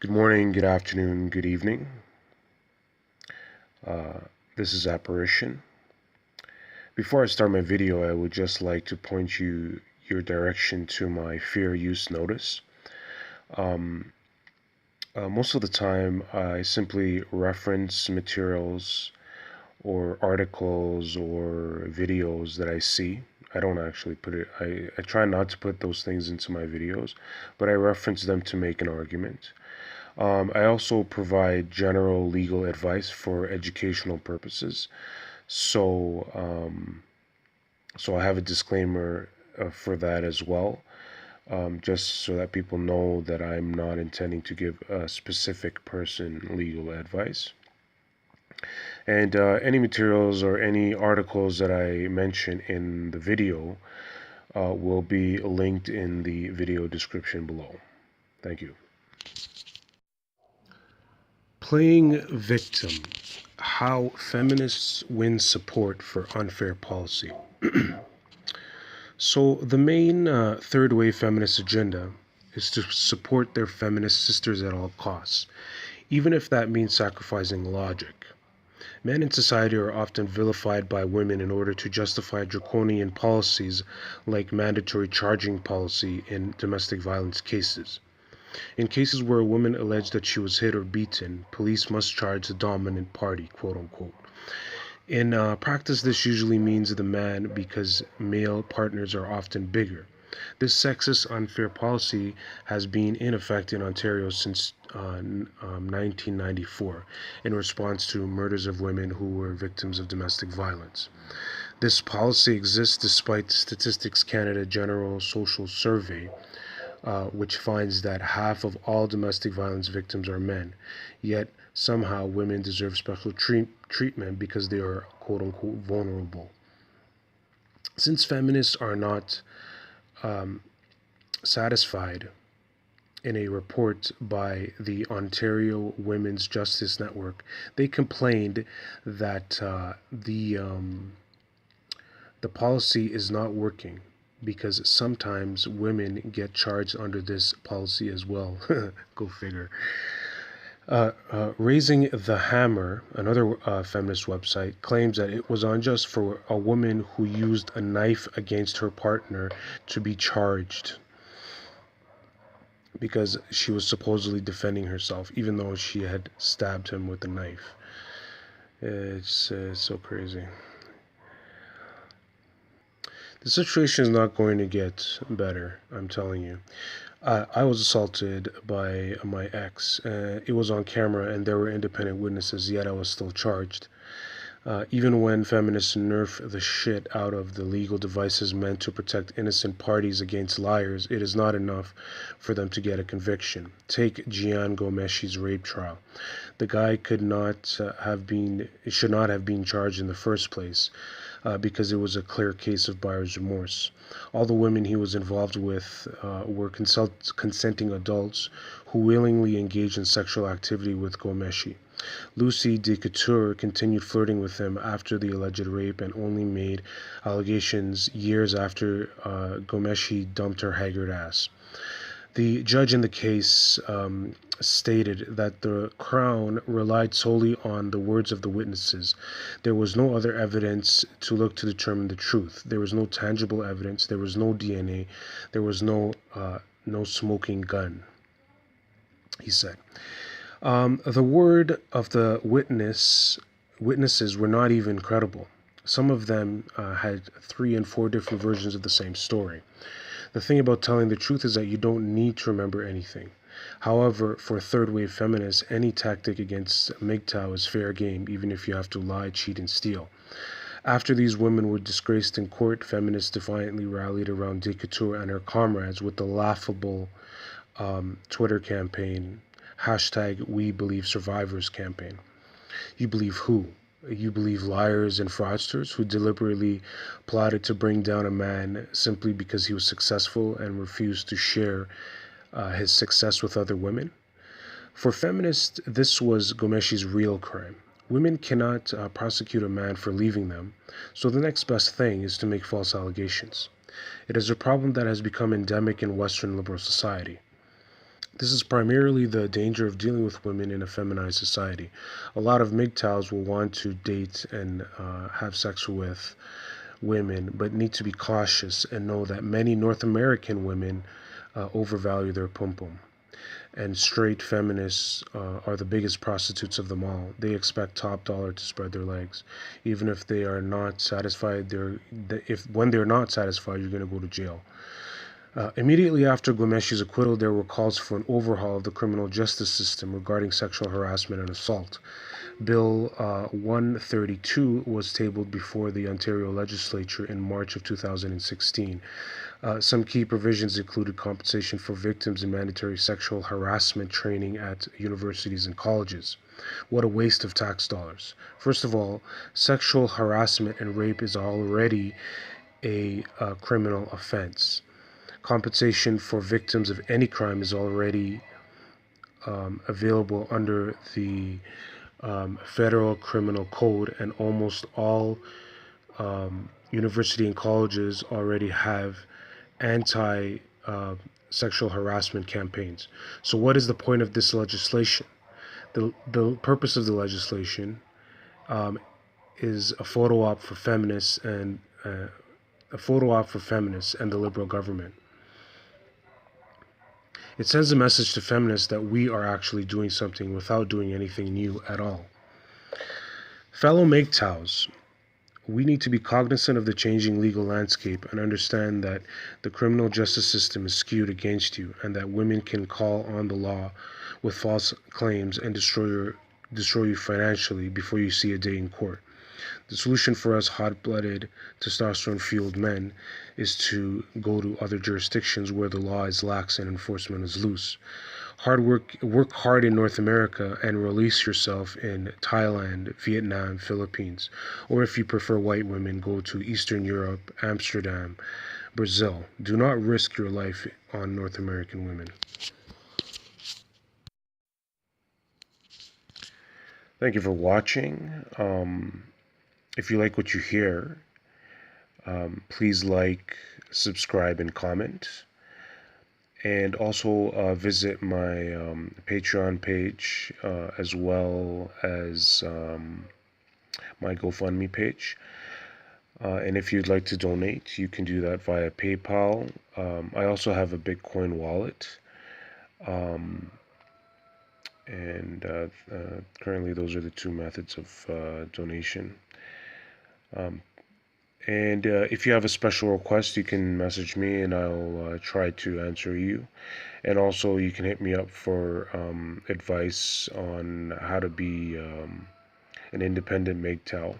Good morning, good afternoon, good evening. This is Apparition. Before I start my video, I would just like to point your direction to my fair use notice. Most of the time, I simply reference materials or articles or videos that I see. I don't actually put it, I try not to put those things into my videos, but I reference them to make an argument. I also provide general legal advice for educational purposes. So, so I have a disclaimer for that as well, just so that people know that I'm not intending to give a specific person legal advice. And any materials or any articles that I mention in the video will be linked in the video description below. Thank you. Playing victim. How feminists win support for unfair policy. So the main third wave feminist agenda is to support their feminist sisters at all costs, even if that means sacrificing logic. Men in society are often vilified by women in order to justify draconian policies like mandatory charging policy in domestic violence cases. In cases where a woman alleged that she was hit or beaten, police must charge the dominant party, quote unquote. In practice, this usually means the man because male partners are often bigger. This sexist, unfair policy has been in effect in Ontario since 1994 in response to murders of women who were victims of domestic violence. This policy exists despite Statistics Canada General Social Survey, which finds that half of all domestic violence victims are men. Yet, somehow, women deserve special treatment because they are quote unquote vulnerable. Since feminists are not satisfied, in a report by the Ontario Women's Justice Network, they complained that the policy is not working because sometimes women get charged under this policy as well. Go figure. Raising the Hammer, another feminist website, claims that it was unjust for a woman who used a knife against her partner to be charged because she was supposedly defending herself, even though she had stabbed him with a knife. It's so crazy. The situation is not going to get better, I'm telling you. I was assaulted by my ex. It was on camera and there were independent witnesses, yet I was still charged. Even when feminists nerf the shit out of the legal devices meant to protect innocent parties against liars, it is not enough for them to get a conviction. Take Gian Gomeshi's rape trial. The guy should not have been charged in the first place because it was a clear case of buyer's remorse. All the women he was involved with were consenting adults who willingly engaged in sexual activity with Gomeshi. Lucy DeCouture continued flirting with him after the alleged rape and only made allegations years after Gomeshi dumped her haggard ass. The judge in the case stated that the Crown relied solely on the words of the witnesses. There was no other evidence to look to determine the truth. There was no tangible evidence. There was no DNA. There was no smoking gun, he said. The word of the witnesses were not even credible. Some of them had 3 and 4 different versions of the same story. The thing about telling the truth is that you don't need to remember anything. However, for third wave feminists, any tactic against MGTOW is fair game, even if you have to lie, cheat, and steal. After these women were disgraced in court, feminists defiantly rallied around DeCouture and her comrades with the laughable Twitter campaign, #WeBelieveSurvivors campaign. You believe who? You believe liars and fraudsters who deliberately plotted to bring down a man simply because he was successful and refused to share his success with other women? For feminists, this was Gomeshi's real crime. Women cannot prosecute a man for leaving them, so the next best thing is to make false allegations. It is a problem that has become endemic in Western liberal society. This is primarily the danger of dealing with women in a feminized society. A lot of MGTOWs will want to date and have sex with women, but need to be cautious and know that many North American women overvalue their pum pum. And straight feminists are the biggest prostitutes of them all. They expect top dollar to spread their legs, even if they are not satisfied. If when they're not satisfied, you're going to go to jail. Immediately after Gomeshi's acquittal, there were calls for an overhaul of the criminal justice system regarding sexual harassment and assault. Bill 132 was tabled before the Ontario legislature in March of 2016. Some key provisions included compensation for victims and mandatory sexual harassment training at universities and colleges. What a waste of tax dollars. First of all, sexual harassment and rape is already a criminal offense. Compensation for victims of any crime is already available under the Federal Criminal Code, and almost all university and colleges already have anti sexual harassment campaigns. So, what is the point of this legislation? The purpose of the legislation is a photo op for feminists and the liberal government. It sends a message to feminists that we are actually doing something without doing anything new at all. Fellow MGTOWs, we need to be cognizant of the changing legal landscape and understand that the criminal justice system is skewed against you, and that women can call on the law with false claims and destroy you financially before you see a day in court. The solution for us hot-blooded, testosterone-fueled men is to go to other jurisdictions where the law is lax and enforcement is loose. Work hard in North America and release yourself in Thailand, Vietnam, Philippines. Or if you prefer white women, go to Eastern Europe, Amsterdam, Brazil. Do not risk your life on North American women. Thank you for watching. If you like what you hear, please like, subscribe, and comment. And also visit my Patreon page as well as my GoFundMe page. And if you'd like to donate, you can do that via PayPal. I also have a Bitcoin wallet. And currently those are the two methods of donation. And if you have a special request, you can message me and I'll try to answer you. And also you can hit me up for advice on how to be an independent MGTOW.